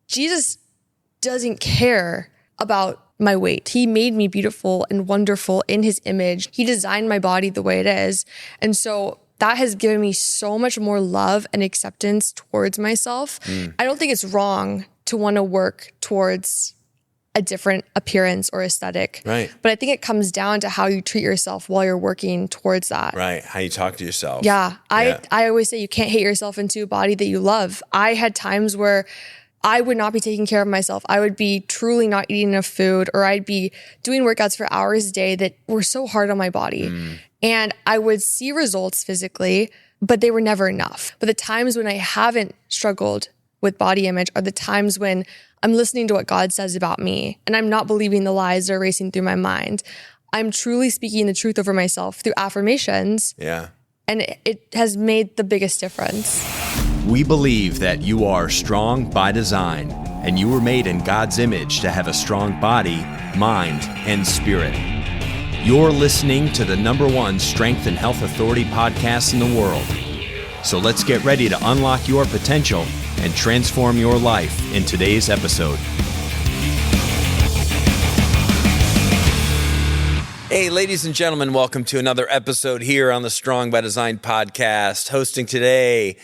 Jesus doesn't care about my weight. He made me beautiful and wonderful in his image. He designed my body the way it is. And so that has given me so much more love and acceptance towards myself. I don't think it's wrong to want to work towards a different appearance or aesthetic. Right. But I think it comes down to how you treat yourself while you're working towards that. Right. How you talk to yourself. Yeah. I always say you can't hate yourself into a body that you love. I had times where I would not be taking care of myself. I would be truly not eating enough food, or I'd be doing workouts for hours a day that were so hard on my body. And I would see results physically, but they were never enough. But the times when I haven't struggled with body image are the times when I'm listening to what God says about me, and I'm not believing the lies that are racing through my mind. I'm truly speaking the truth over myself through affirmations. Yeah. And it has made the biggest difference. We believe that you are strong by design, and you were made in God's image to have a strong body, mind, and spirit. You're listening to the #1 Strength and Health Authority podcast in the world. So let's get ready to unlock your potential and transform your life in today's episode. Hey, ladies and gentlemen, welcome to another episode here on the Strong by Design podcast. Hosting today,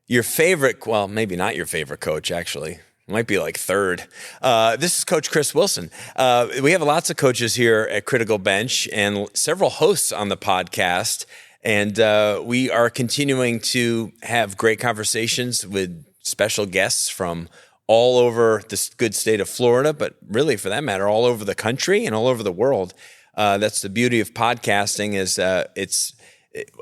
your favorite, well, maybe not your favorite coach, actually. Might be like third. This is Coach Chris Wilson. We have lots of coaches here at Critical Bench and several hosts on the podcast. And we are continuing to have great conversations with special guests from all over this good state of Florida, but really, for that matter, all over the country and all over the world. That's the beauty of podcasting is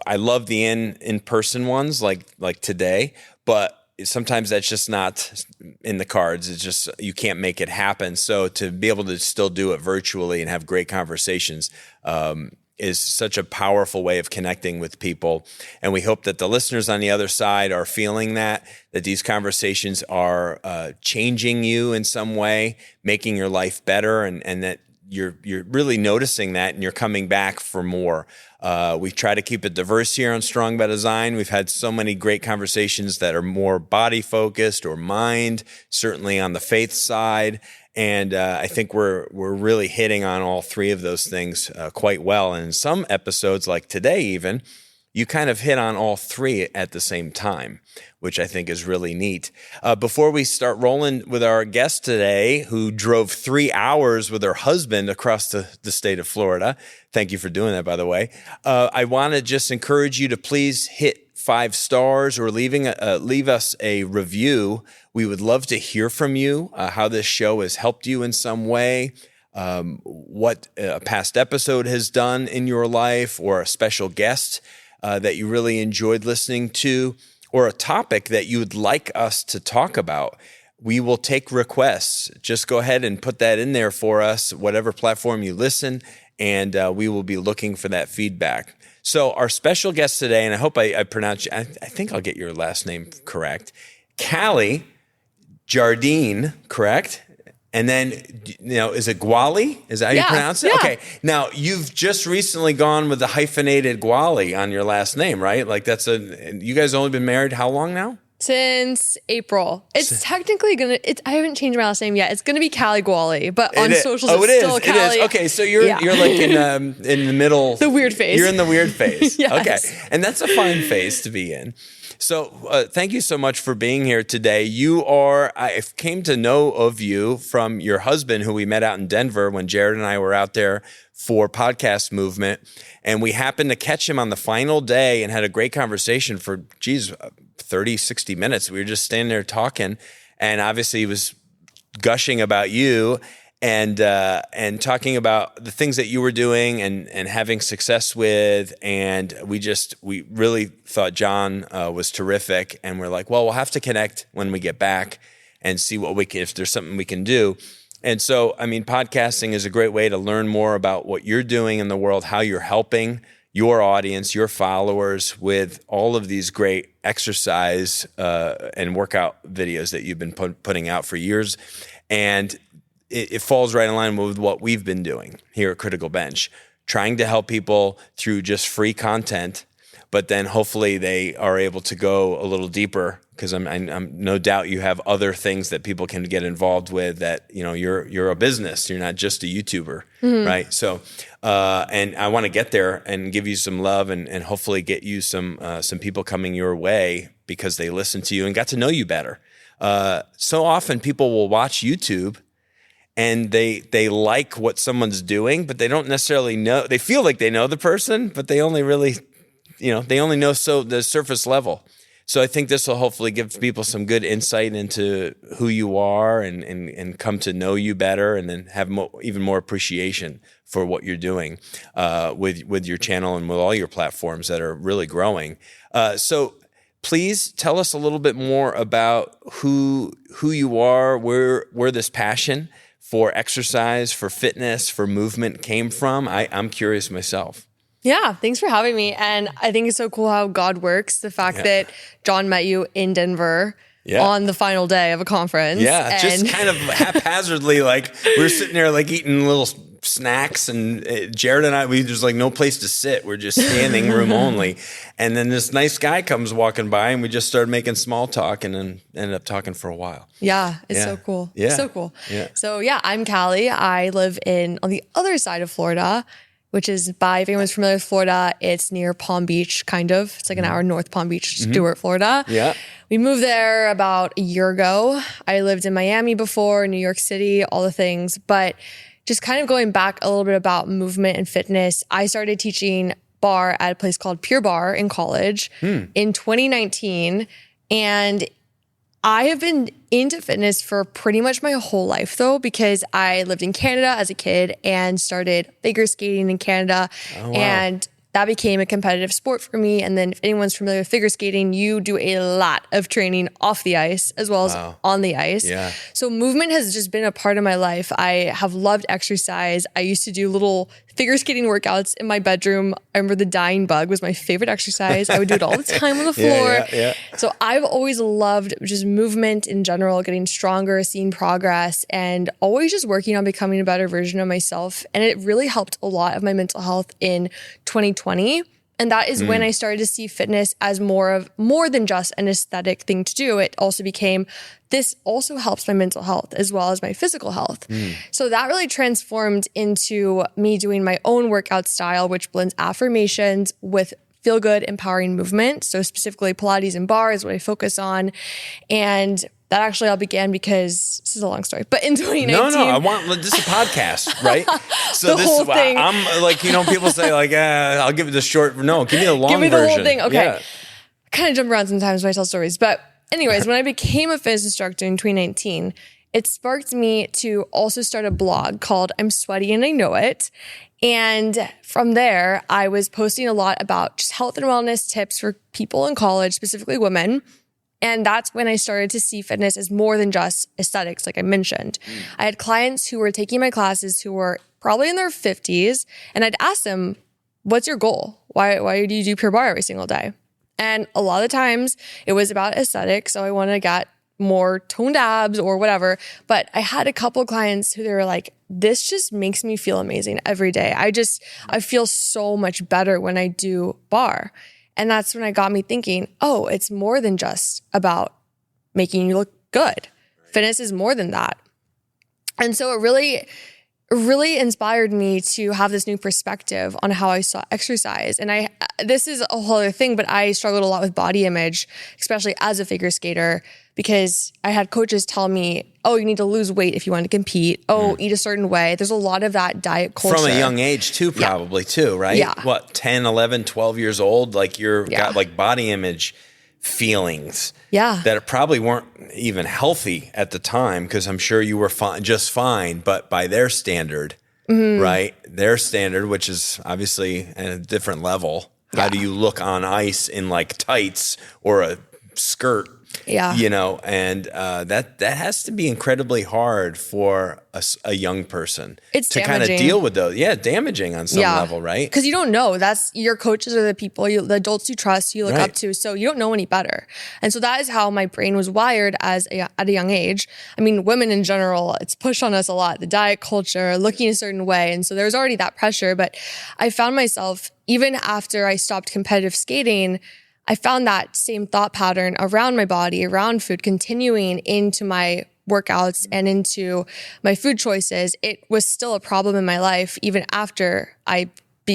I love the in-person ones like today, but sometimes that's just not in the cards. It's just, you can't make it happen. So to be able to still do it virtually and have great conversations is such a powerful way of connecting with people. And we hope that the listeners on the other side are feeling that these conversations are changing you in some way, making your life better, and that you're really noticing that and you're coming back for more. We try to keep it diverse here on Strong by Design. We've had so many great conversations that are more body focused or mind, certainly on the faith side. And I think we're really hitting on all three of those things quite well. And in some episodes, like today even, you kind of hit on all three at the same time, which I think is really neat. Before we start rolling with our guest today, who drove 3 hours with her husband across the state of Florida, thank you for doing that, by the way, I want to just encourage you to please hit 5 stars or leave us a review. We would love to hear from you, how this show has helped you in some way, what a past episode has done in your life, or a special guest that you really enjoyed listening to, or a topic that you would like us to talk about. We will take requests. Just go ahead and put that in there for us, whatever platform you listen, and we will be looking for that feedback. So our special guest today, and I hope I pronounce, I think I'll get your last name correct, Callie Jardine, correct? And then, is it Gwali? Is that how you pronounce it? Yeah. Okay. Now, you've just recently gone with the hyphenated Gwali on your last name, right? Like you guys only been married how long now? Since April. It's technically I haven't changed my last name yet. It's gonna be Callie Gwali, but on socials it's still Callie. It is. Okay, so you're like in the middle. The weird phase. You're in the weird phase. Yes. Okay. And that's a fine phase to be in. So thank you so much for being here today. I came to know of you from your husband, who we met out in Denver when Jared and I were out there for Podcast Movement. And we happened to catch him on the final day and had a great conversation for, 30, 60 minutes. We were just standing there talking. And obviously he was gushing about you and talking about the things that you were doing and having success with. And we really thought John was terrific. And we're like, well, we'll have to connect when we get back and see if there's something we can do. And so, podcasting is a great way to learn more about what you're doing in the world, how you're helping your audience, your followers with all of these great exercise and workout videos that you've been putting out for years. And it falls right in line with what we've been doing here at Critical Bench, trying to help people through just free content, but then hopefully they are able to go a little deeper, because I'm no doubt you have other things that people can get involved with, that, you're a business. You're not just a YouTuber, right? So, and I want to get there and give you some love, and hopefully get you some people coming your way because they listened to you and got to know you better. So often people will watch YouTube and they like what someone's doing, but they don't necessarily know. They feel like they know the person, but they only really, they only know the surface level. So I think this will hopefully give people some good insight into who you are, and come to know you better, and then have even more appreciation for what you're doing with your channel and with all your platforms that are really growing. So please tell us a little bit more about who you are, where this passion for exercise, for fitness, for movement came from. I'm curious myself. Yeah, thanks for having me. And I think it's so cool how God works. The fact that John met you in Denver on the final day of a conference. Yeah, just kind of haphazardly, like we were sitting there like eating little snacks, and Jared and I, there's like no place to sit. We're just standing room only. And then this nice guy comes walking by, and we just started making small talk, and then ended up talking for a while. Yeah, it's so cool. Yeah. So cool. Yeah. So I'm Callie. I live on the other side of Florida, which is if anyone's familiar with Florida, it's near Palm Beach, kind of. It's like an hour north Palm Beach, Stuart, Florida. Yeah. We moved there about a year ago. I lived in Miami before, New York City, all the things. But just kind of going back a little bit about movement and fitness, I started teaching bar at a place called Pure Bar in college in 2019. And I have been into fitness for pretty much my whole life, though, because I lived in Canada as a kid and started figure skating in Canada. Oh, wow. And that became a competitive sport for me. And then if anyone's familiar with figure skating, you do a lot of training off the ice as well as on the ice. Yeah. So movement has just been a part of my life. I have loved exercise. I used to do little figure skating workouts in my bedroom. I remember the dying bug was my favorite exercise. I would do it all the time on the floor. So I've always loved just movement in general, getting stronger, seeing progress, and always just working on becoming a better version of myself. And it really helped a lot of my mental health in 2020. And that is when I started to see fitness as more than just an aesthetic thing to do. It also became, this also helps my mental health as well as my physical health. So that really transformed into me doing my own workout style, which blends affirmations with feel good, empowering movement. So specifically Pilates and bar is what I focus on. And that actually all began because this is a long story, but in 2019. This is a podcast, right? So the whole thing. I'm like, people say like, I'll give you the short. No, give me the long version. Give me the whole thing. Okay. Yeah. I kind of jump around sometimes when I tell stories, but anyways, when I became a fitness instructor in 2019, it sparked me to also start a blog called I'm Sweaty and I Know It. And from there, I was posting a lot about just health and wellness tips for people in college, specifically women. And that's when I started to see fitness as more than just aesthetics, like I mentioned. I had clients who were taking my classes who were probably in their 50s, and I'd ask them, what's your goal? Why do you do Pure Bar every single day? And a lot of the times it was about aesthetics. So I wanted to get more toned abs or whatever. But I had a couple of clients who they were like, this just makes me feel amazing every day. I feel so much better when I do bar. And that's when it got me thinking, oh, it's more than just about making you look good. Fitness is more than that. And so it really inspired me to have this new perspective on how I saw exercise. And this is a whole other thing, but I struggled a lot with body image, especially as a figure skater, because I had coaches tell me, oh, you need to lose weight if you want to compete. Oh, eat a certain way. There's a lot of that diet culture. From a young age too, probably too, right? Yeah. What, 10, 11, 12 years old? Like you're got like body image feelings that probably weren't even healthy at the time, because I'm sure you were just fine, but by their standard, right? Their standard, which is obviously at a different level. How do you look on ice in like tights or a skirt? Yeah. And that has to be incredibly hard for a young person It's to kind of deal with those. Yeah, damaging on some level, right? Because you don't know. That's your coaches are the people, the adults you trust, you look Right. up to. So you don't know any better. And so that is how my brain was wired at a young age. I mean, women in general, it's pushed on us a lot. The diet culture, looking a certain way. And so there's already that pressure. But I found myself, even after I stopped competitive skating, I found that same thought pattern around my body, around food, continuing into my workouts and into my food choices. It was still a problem in my life, even after I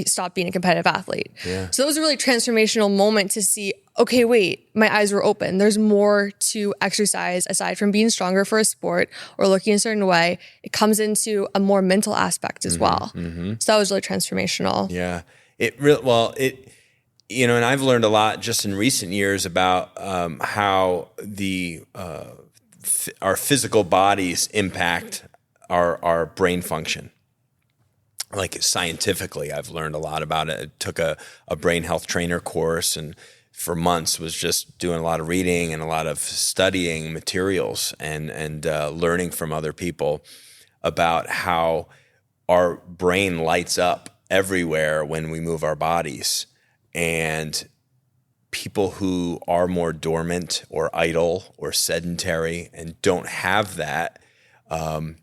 stopped being a competitive athlete. Yeah. So it was a really transformational moment to see, okay, wait, my eyes were open. There's more to exercise aside from being stronger for a sport or looking a certain way. It comes into a more mental aspect as well. Mm-hmm. So that was really transformational. Yeah. And I've learned a lot just in recent years about how our physical bodies impact our brain function. Like scientifically, I've learned a lot about it. I took a brain health trainer course and for months was just doing a lot of reading and a lot of studying materials and learning from other people about how our brain lights up everywhere when we move our bodies. And people who are more dormant or idle or sedentary and don't have that are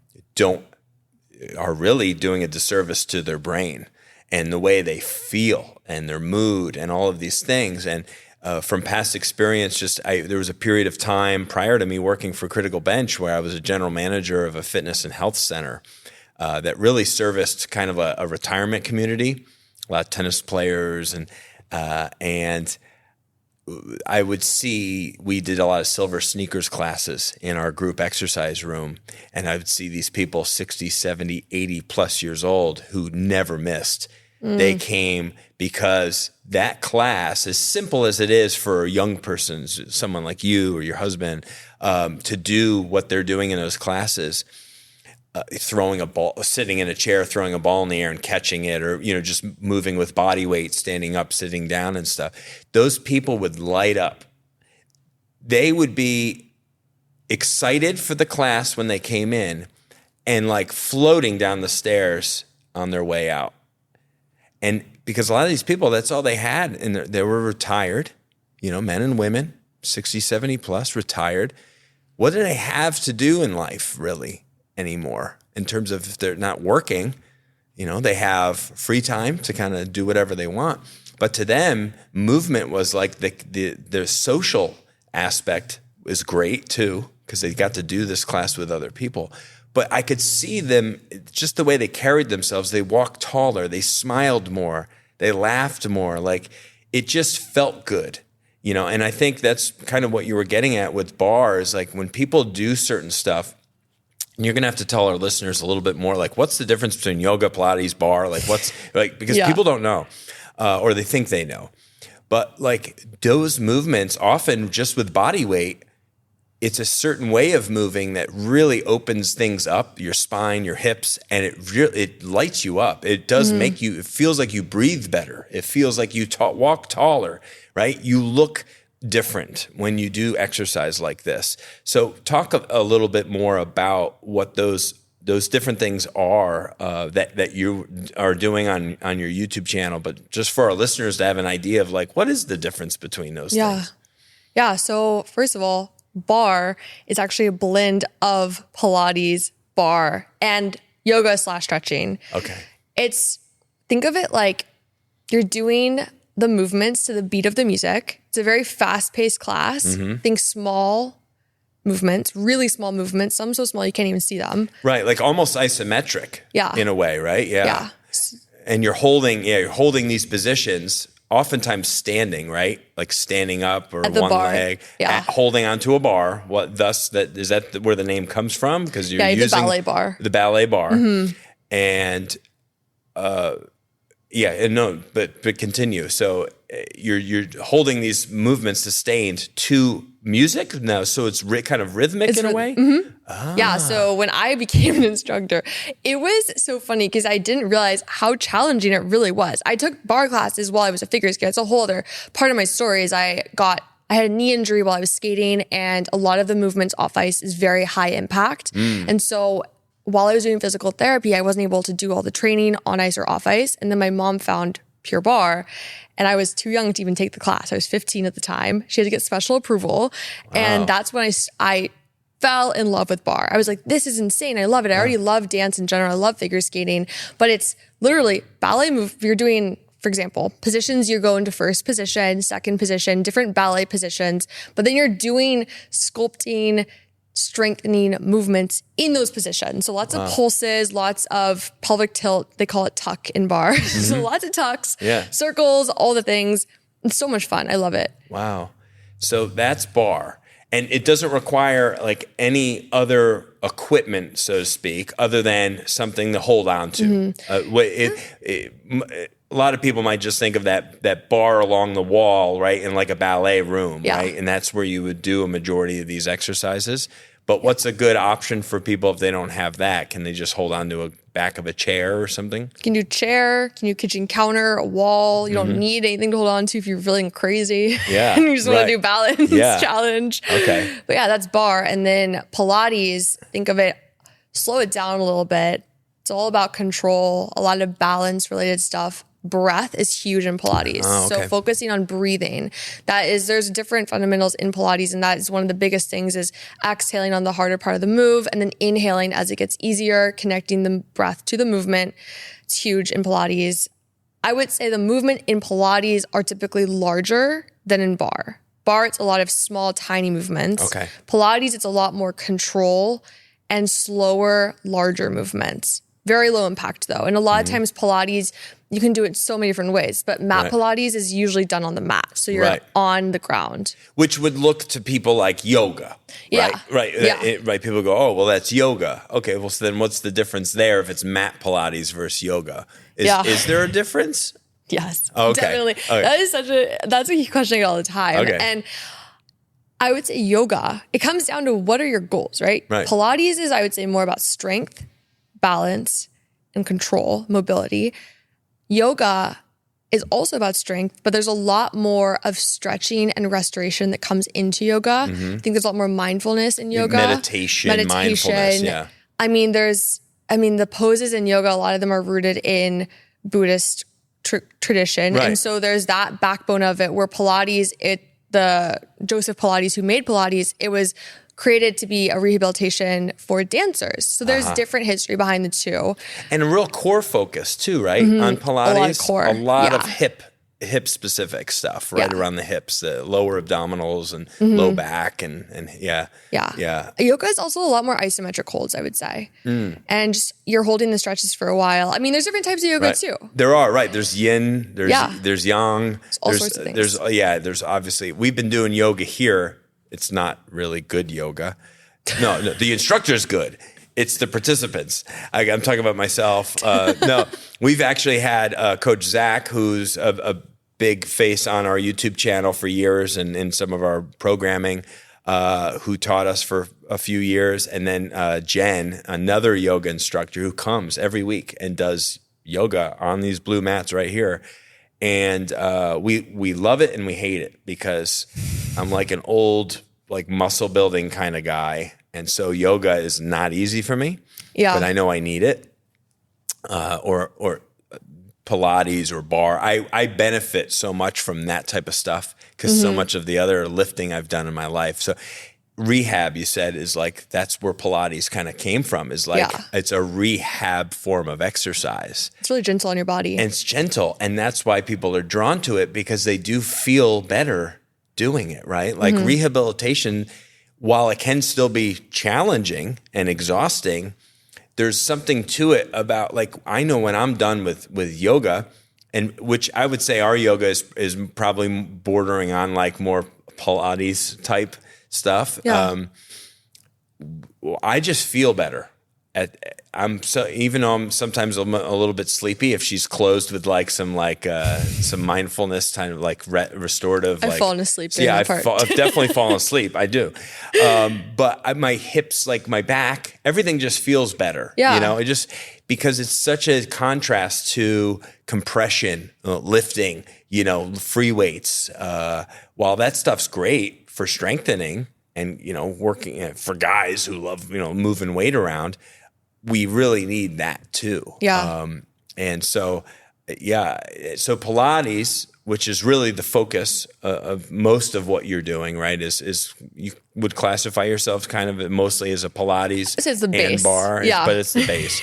really doing a disservice to their brain and the way they feel and their mood and all of these things. And from past experience, there was a period of time prior to me working for Critical Bench where I was a general manager of a fitness and health center that really serviced kind of a retirement community, a lot of tennis players and I would see, we did a lot of silver sneakers classes in our group exercise room. And I would see these people 60, 70, 80 plus years old who never missed. They came because that class, as simple as it is for young persons, someone like you or your husband, to do what they're doing in those classes, throwing a ball, sitting in a chair, throwing a ball in the air and catching it, or, just moving with body weight, standing up, sitting down and stuff. Those people would light up. They would be excited for the class when they came in and like floating down the stairs on their way out. And because a lot of these people, that's all they had. And they were retired, men and women, 60, 70 plus, retired. What do they have to do in life, really? Anymore in terms of if they're not working, they have free time to kind of do whatever they want. But to them, movement was like the social aspect is great too, because they got to do this class with other people. But I could see them, just the way they carried themselves, they walked taller, they smiled more, they laughed more, like it just felt good. And I think that's kind of what you were getting at with bars. Like when people do certain stuff, you're going to have to tell our listeners a little bit more, like, what's the difference between yoga, Pilates, bar? Like, because people don't know, or they think they know. But like those movements, often just with body weight, it's a certain way of moving that really opens things up, your spine, your hips, and it lights you up. It does make you, it feels like you breathe better. It feels like you walk taller, right? You look different when you do exercise like this. So talk a little bit more about what those different things are that you are doing on your YouTube channel, but just for our listeners to have an idea of like, what is the difference between those things? Yeah. So first of all, bar is actually a blend of Pilates, bar, and yoga / stretching. Okay. Think of it like you're doing the movements to the beat of the music. It's a very fast-paced class. Mm-hmm. Think small movements, really small movements. Some so small you can't even see them. Right, like almost isometric. Yeah. In a way, right? Yeah. And you're holding these positions, oftentimes standing, right? Like standing up or one bar. leg, holding onto a bar. Is that where the name comes from? Because you're using the ballet bar. The ballet bar. Mm-hmm. And but continue. So you're holding these movements sustained to music now, so it's kind of rhythmic in a way. Mm-hmm. Yeah. So when I became an instructor, it was so funny because I didn't realize how challenging it really was. I took bar classes while I was a figure skater. It's a whole other part of my story. Is I got I had a knee injury while I was skating, and a lot of the movements off ice is very high impact. And so while I was doing physical therapy, I wasn't able to do all the training on ice or off ice. And then my mom found Pure Barre, and I was too young to even take the class. I was 15 at the time. She had to get special approval. And that's when I fell in love with barre. I was like, this is insane. I love it. I already love dance in general. I love figure skating, but it's literally ballet move. You're doing, for example, positions, you go into first position, second position, different ballet positions, but then you're doing sculpting, strengthening movements in those positions. So lots of pulses, lots of pelvic tilt. They call it tuck in barre. So lots of tucks, circles, all the things. It's so much fun. I love it. Wow. So that's barre. And it doesn't require like any other equipment, so to speak, other than something to hold on to. A lot of people might just think of that bar along the wall, right, in like a ballet room, right? And that's where you would do a majority of these exercises. But what's a good option for people if they don't have that? Can they just hold on to a back of a chair or something? You can do chair, can do kitchen counter, a wall. You don't need anything to hold on to if you're feeling crazy. Yeah. And you just want to do balance challenge. Okay. But yeah, that's barre. And then Pilates, think of it, slow it down a little bit. It's all about control, a lot of balance related stuff. Breath is huge in Pilates. So focusing on breathing, there's different fundamentals in Pilates, and that is one of the biggest things is exhaling on the harder part of the move and then inhaling as it gets easier, connecting the breath to the movement. It's huge in Pilates. I would say the movement in Pilates are typically larger than in barre. Barre, it's a lot of small, tiny movements. Okay. Pilates, it's a lot more control and slower, larger movements. Very low impact though. And a lot of times Pilates, you can do it so many different ways, but mat Pilates is usually done on the mat. So you're on the ground. Which would look to people like yoga, right? Right. People go, oh, well, that's yoga. Okay, well, so then what's the difference there if it's mat Pilates versus yoga? Is there a difference? Yes, okay. Definitely. Okay. That's a question I get all the time. Okay. And I would say yoga, it comes down to what are your goals, right? Pilates is, I would say, more about strength, balance, and control, mobility. Yoga is also about strength, but there's a lot more of stretching and restoration that comes into yoga. I think there's a lot more mindfulness in yoga. Meditation, mindfulness, yeah. I mean, the poses in yoga, a lot of them are rooted in Buddhist tradition. Right. And so there's that backbone of it where Pilates, the Joseph Pilates who made Pilates, it was created to be a rehabilitation for dancers. So there's different history behind the two. And a real core focus too, right? On Pilates. A lot of core. A lot of hip specific stuff, right? Around the hips, the lower abdominals and low back and yeah. Yoga is also a lot more isometric holds, I would say. And just you're holding the stretches for a while. I mean, there's different types of yoga too. There are, right. There's yin, there's yang. There's all sorts of things. There's obviously, we've been doing yoga here. It's not really good yoga. No, the instructor's good. It's the participants. I'm talking about myself. No, we've actually had Coach Zach, who's a big face on our YouTube channel for years and in some of our programming, who taught us for a few years. And then Jen, another yoga instructor who comes every week and does yoga on these blue mats right here. And we love it and we hate it because I'm like an old muscle building kind of guy. And so yoga is not easy for me, but I know I need it. Or Pilates or barre. I benefit so much from that type of stuff because so much of the other lifting I've done in my life. So rehab, you said, is like, that's where Pilates kind of came from, is like, it's a rehab form of exercise. It's really gentle on your body. And it's gentle. And that's why people are drawn to it because they do feel better doing it, right? Like rehabilitation, while it can still be challenging and exhausting, there's something to it about, like, I know when I'm done with yoga, and which I would say our yoga is probably bordering on like more Pilates type stuff. I just feel better even though I'm sometimes a little bit sleepy, if she's closed with like some mindfulness kind of like restorative, I've like, fallen asleep. So yeah, I've definitely fallen asleep. I do. But my hips, like my back, everything just feels better. Yeah. It just, because it's such a contrast to compression, lifting, free weights. While that stuff's great for strengthening and, working for guys who love, moving weight around, we really need that too. Yeah. And so, so Pilates, which is really the focus of most of what you're doing, right? Is you would classify yourself kind of mostly as a Pilates it's the and base. bar, Yeah. but it's the base.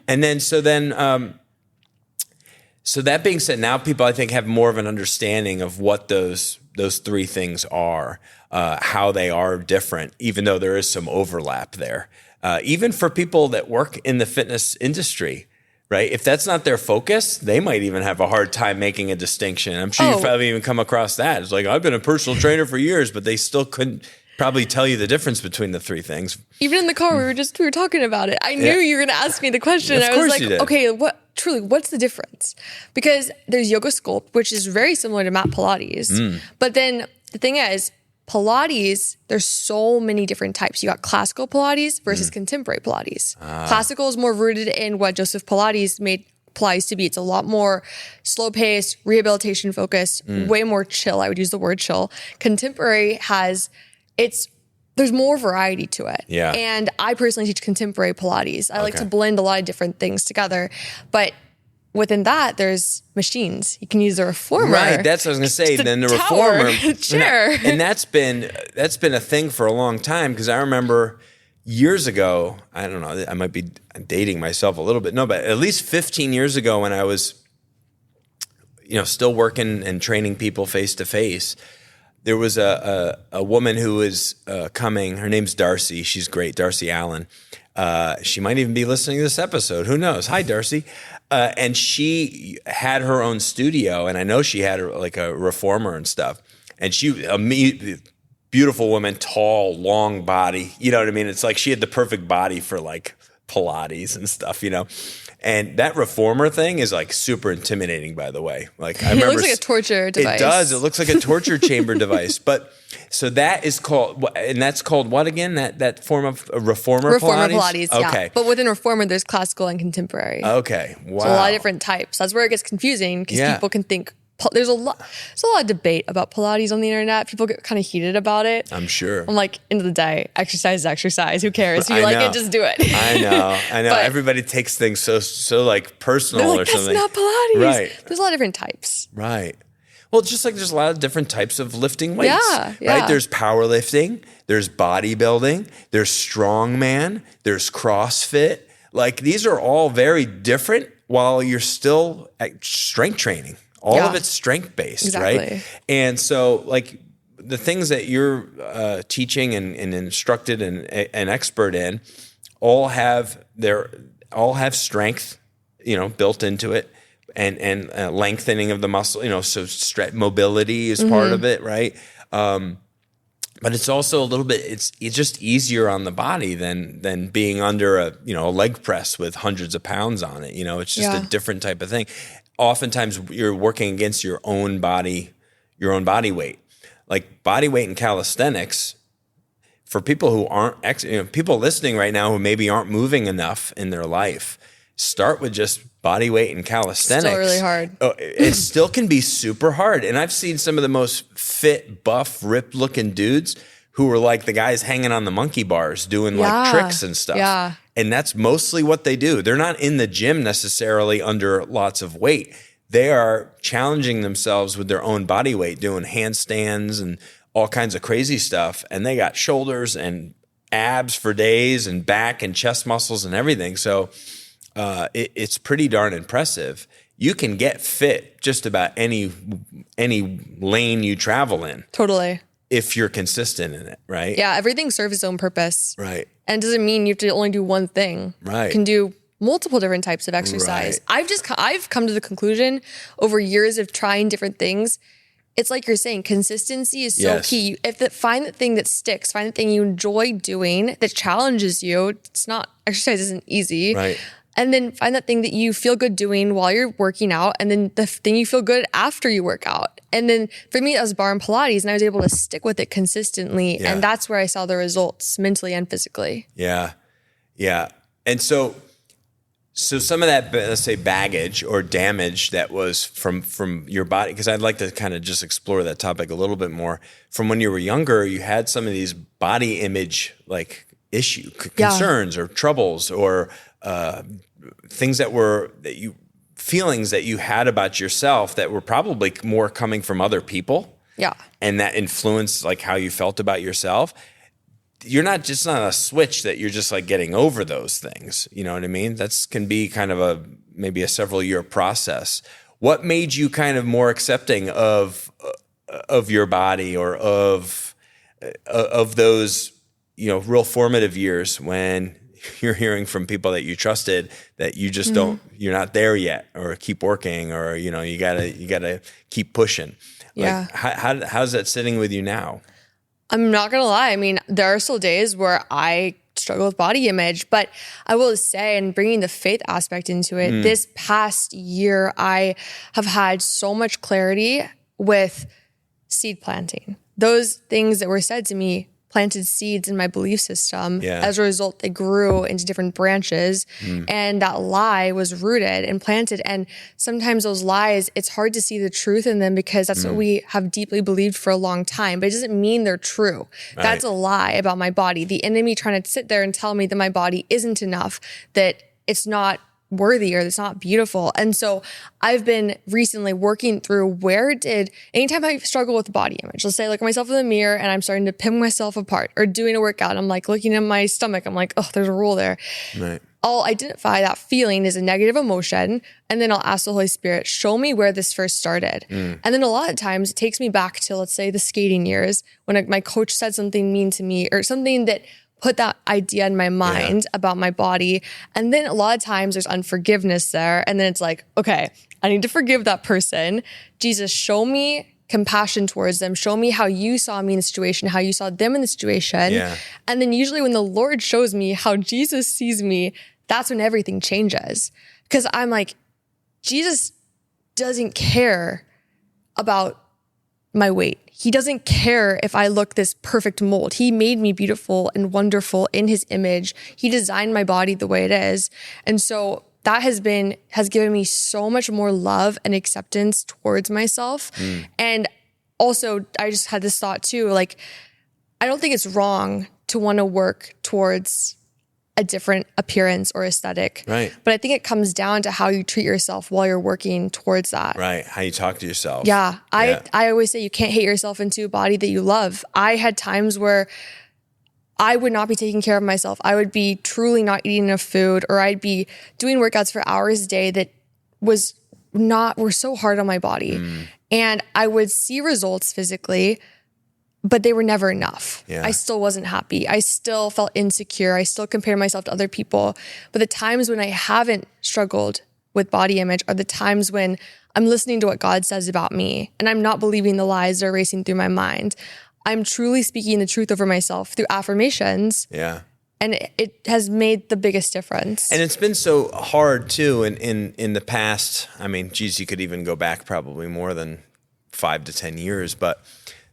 And then, so that being said, now people I think have more of an understanding of what those three things are, how they are different, even though there is some overlap there. Even for people that work in the fitness industry, right? If that's not their focus, they might even have a hard time making a distinction. I'm sure you've probably even come across that. It's like, I've been a personal trainer for years, but they still couldn't probably tell you the difference between the three things. Even in the car, we were talking about it. I knew you were going to ask me the question. Of I was course like, you did. okay, what's the difference? Because there's yoga sculpt, which is very similar to mat Pilates. But then the thing is, Pilates, there's so many different types. You got classical Pilates versus contemporary Pilates. Classical is more rooted in what Joseph Pilates made Pilates to be. It's a lot more slow paced, rehabilitation focused, way more chill. I would use the word chill. Contemporary there's more variety to it. Yeah. And I personally teach contemporary Pilates. I like to blend a lot of different things together. But within that, there's machines. You can use a reformer. Right, that's what I was going to say. Then the reformer, chair. And that's been a thing for a long time, because I remember years ago, I don't know, I might be dating myself a little bit. No, but at least 15 years ago when I was, still working and training people face to face, there was a woman who was coming. Her name's Darcy. She's great, Darcy Allen. She might even be listening to this episode. Who knows? Hi, Darcy. And she had her own studio, and I know she had like a reformer and stuff. And beautiful woman, tall, long body. You know what I mean? It's like she had the perfect body for like Pilates and stuff, And that reformer thing is like super intimidating, by the way. Like I remember, it looks like a torture device. It does. It looks like a torture chamber device. But so that is called, and that's called what again? That form of reformer Pilates. Yeah. Okay. But within reformer, there's classical and contemporary. Okay. Wow. So a lot of different types. That's where it gets confusing, because people can think. There's a lot of debate about Pilates on the internet. People get kind of heated about it. I'm sure. I'm like, end of the day, exercise is exercise. Who cares? If you like it, just do it. I know. But everybody takes things so like personal or something. That's not Pilates. Right. There's a lot of different types. Right. Well, just like there's a lot of different types of lifting weights. Yeah. Right? There's powerlifting, there's bodybuilding, there's strongman, there's CrossFit. Like these are all very different while you're still at strength training. All of it's strength-based, right? And so, like, the things that you're teaching and instructed and an expert in all have strength, built into it, and lengthening of the muscle, so mobility is part of it, right? But it's also a little bit, it's just easier on the body than being under a leg press with hundreds of pounds on it. It's just a different type of thing. Oftentimes you're working against your own body weight. Like body weight in calisthenics, for people who aren't, people listening right now who maybe aren't moving enough in their life, start with just body weight in calisthenics. Still really hard. It still can be super hard. And I've seen some of the most fit, buff, ripped looking dudes who were like the guys hanging on the monkey bars doing like tricks and stuff. Yeah. And that's mostly what they do. They're not in the gym necessarily under lots of weight. They are challenging themselves with their own body weight, doing handstands and all kinds of crazy stuff. And they got shoulders and abs for days and back and chest muscles and everything. So it's pretty darn impressive. You can get fit just about any lane you travel in. Totally. If you're consistent in it, right? Yeah, everything serves its own purpose. Right. And it doesn't mean you have to only do one thing. Right. You can do multiple different types of exercise. Right. I've come to the conclusion over years of trying different things, it's like you're saying, consistency is so Yes. key. Find the thing that sticks, find the thing you enjoy doing that challenges you. It's not, exercise isn't easy. Right. And then find that thing that you feel good doing while you're working out. And then the thing you feel good after you work out. And then for me, that was bar and Pilates, and I was able to stick with it consistently. Yeah. And that's where I saw the results mentally and physically. Yeah. Yeah. And so some of that, let's say, baggage or damage that was from your body, because I'd like to kind of just explore that topic a little bit more. From when you were younger, you had some of these body image like concerns or troubles or things feelings that you had about yourself that were probably more coming from other people. Yeah. And that influenced like how you felt about yourself. You're not just on a switch that you're just like getting over those things. You know what I mean? That's can be kind of maybe a several year process. What made you kind of more accepting of your body or of those, real formative years when you're hearing from people that you trusted that you just you're not there yet, or keep working, or, you gotta keep pushing. Yeah. Like, how's that sitting with you now? I'm not going to lie. I mean, there are still days where I struggle with body image, but I will say, and bringing the faith aspect into it, this past year, I have had so much clarity with seed planting. Those things that were said to me planted seeds in my belief system. Yeah. As a result, they grew into different branches, and that lie was rooted and planted. And sometimes those lies, it's hard to see the truth in them because that's what we have deeply believed for a long time, but it doesn't mean they're true. Right. That's a lie about my body. The enemy trying to sit there and tell me that my body isn't enough, that it's not worthy or it's not beautiful. And so I've been recently working through anytime I struggle with body image, let's say I look at myself in the mirror and I'm starting to pin myself apart, or doing a workout, I'm like looking at my stomach, I'm like, oh, there's a roll there. Right. I'll identify that feeling as a negative emotion, and then I'll ask the Holy Spirit, show me where this first started. And then a lot of times it takes me back to, let's say, the skating years when my coach said something mean to me, or something that put that idea in my mind about my body. And then a lot of times there's unforgiveness there. And then it's like, okay, I need to forgive that person. Jesus, show me compassion towards them. Show me how you saw me in the situation, how you saw them in the situation. Yeah. And then usually when the Lord shows me how Jesus sees me, that's when everything changes. Because I'm like, Jesus doesn't care about my weight. He doesn't care if I look this perfect mold. He made me beautiful and wonderful in his image. He designed my body the way it is. And so that has given me so much more love and acceptance towards myself. And also I just had this thought too, like, I don't think it's wrong to want to work towards a different appearance or aesthetic. Right. But I think it comes down to how you treat yourself while you're working towards that. Right. How you talk to yourself. Yeah. I always say you can't hate yourself into a body that you love. I had times where I would not be taking care of myself. I would be truly not eating enough food, or I'd be doing workouts for hours a day that were so hard on my body. And I would see results physically, but they were never enough. Yeah. I still wasn't happy. I still felt insecure. I still compared myself to other people. But the times when I haven't struggled with body image are the times when I'm listening to what God says about me, and I'm not believing the lies that are racing through my mind. I'm truly speaking the truth over myself through affirmations. Yeah. And it has made the biggest difference. And it's been so hard too in the past. I mean, geez, you could even go back probably more than 5 to 10 years, but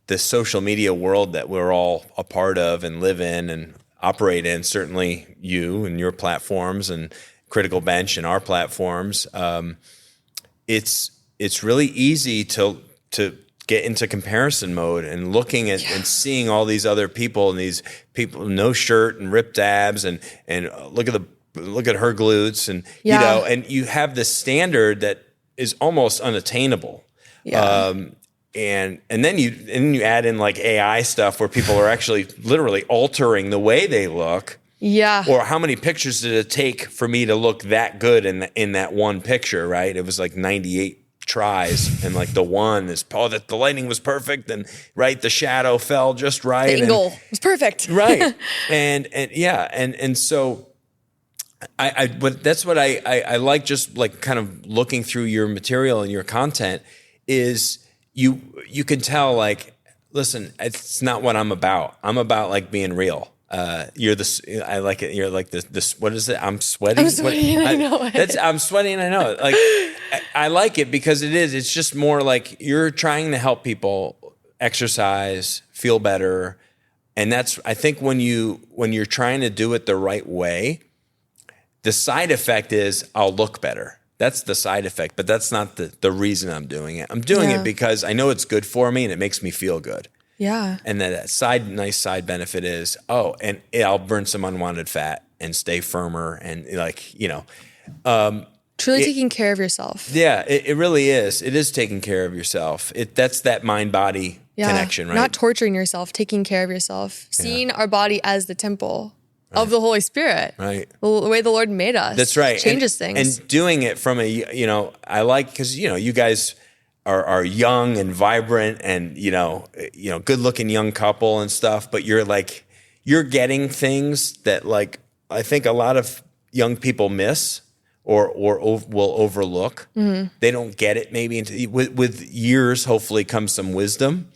the social media world that we're all a part of and live in and operate in, certainly you and your platforms and Critical Bench and our platforms, it's really easy to get into comparison mode and looking at and seeing all these other people, and these people no shirt and ripped abs and look at her glutes, and and you have this standard that is almost unattainable. Yeah. And then you add in like AI stuff where people are actually literally altering the way they look. Yeah. Or how many pictures did it take for me to look that good in that one picture, right? It was like 98 tries, and like the one is, the lighting was perfect, and right, the shadow fell just right. The angle was perfect. Right. And so but that's what I like, just like kind of looking through your material and your content, is you can tell, like, listen, it's not what I'm about. I'm about like being real. You're this. I like it. You're like this. What is it? I'm sweating. I'm sweating. I know it. I'm sweating. I know it. Like, I like it because it is. It's just more like you're trying to help people exercise, feel better, and that's. I think when you're trying to do it the right way, the side effect is I'll look better. That's the side effect, but that's not the reason I'm doing it. I'm doing it because I know it's good for me and it makes me feel good. Yeah. And then that nice side benefit is, and I'll burn some unwanted fat and stay firmer and truly taking care of yourself. Yeah, it really is. It is taking care of yourself. That's that mind-body connection, right? Not torturing yourself, taking care of yourself, seeing our body as the temple of the Holy Spirit. Right. The way the Lord made us. That's right. Changes things. And doing it from I like, because, you guys are young and vibrant and, good looking young couple and stuff, but you're getting things that, like, I think a lot of young people miss or will overlook. Mm-hmm. They don't get it maybe with years, hopefully comes some wisdom,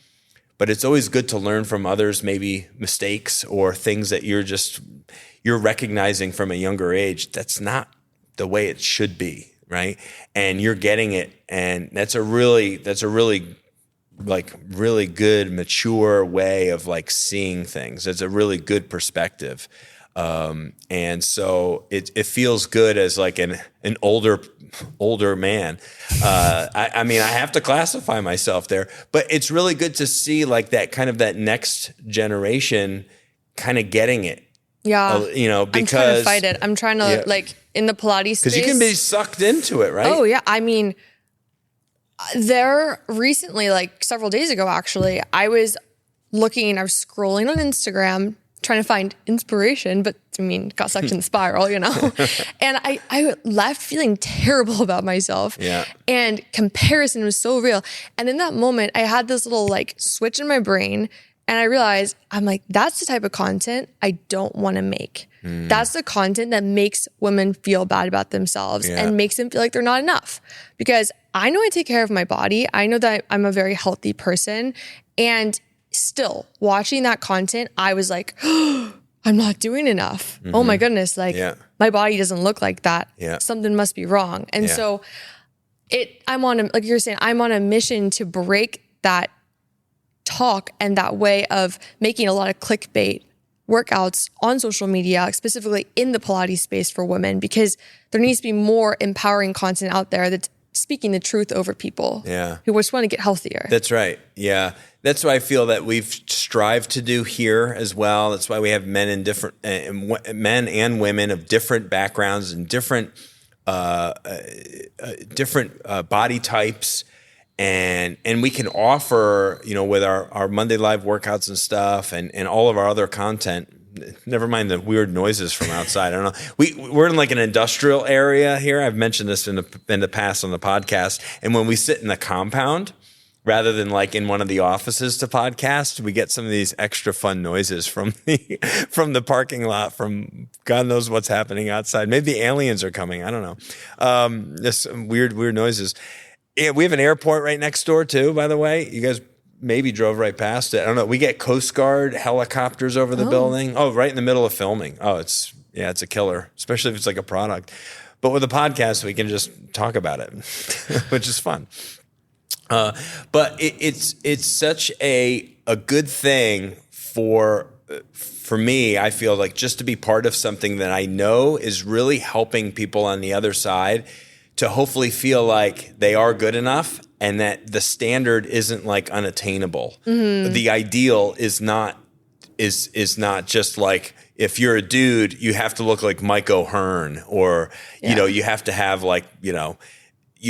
but it's always good to learn from others, maybe mistakes or things that you're recognizing from a younger age. That's not the way it should be. Right. And you're getting it. And that's a really like really good, mature way of like seeing things. It's a really good perspective. And so it feels good as like an older man. I mean, I have to classify myself there, but it's really good to see like that next generation kind of getting it. Yeah. Because I'm trying to fight it. I'm trying to like in the Pilates space. Because you can be sucked into it, right? Oh yeah. I mean, there recently, like several days ago, actually, I was scrolling on Instagram trying to find inspiration, but I mean, got sucked in the spiral, And I left feeling terrible about myself. Yeah. And comparison was so real. And in that moment, I had this little like switch in my brain. And I realized, I'm like, that's the type of content I don't want to make. That's the content that makes women feel bad about themselves and makes them feel like they're not enough. Because I know I take care of my body. I know that I'm a very healthy person. And still, watching that content, I was like, oh, I'm not doing enough. Mm-hmm. Oh my goodness, like my body doesn't look like that. Yeah. Something must be wrong. And so like you're saying, I'm on a mission to break that talk and that way of making a lot of clickbait workouts on social media, specifically in the Pilates space for women, because there needs to be more empowering content out there that's speaking the truth over people who just want to get healthier. That's right. Yeah. That's what I feel that we've strived to do here as well. That's why we have men and women of different backgrounds and different body types. And we can offer, with our Monday Live workouts and stuff and all of our other content, never mind the weird noises from outside. I don't know. We're in like an industrial area here. I've mentioned this in the past on the podcast. And when we sit in the compound, rather than like in one of the offices to podcast, we get some of these extra fun noises from the parking lot, from God knows what's happening outside. Maybe aliens are coming. I don't know. Just weird noises. Yeah, we have an airport right next door too, by the way. You guys maybe drove right past it. I don't know. We get Coast Guard helicopters over the building. Oh, right in the middle of filming. Oh, it's a killer, especially if it's like a product. But with a podcast, we can just talk about it, which is fun. But it's such a good thing for me. I feel like just to be part of something that I know is really helping people on the other side to hopefully feel like they are good enough and that the standard isn't like unattainable. Mm-hmm. The ideal is not just like, if you're a dude, you have to look like Mike O'Hearn, or, you have to have like, you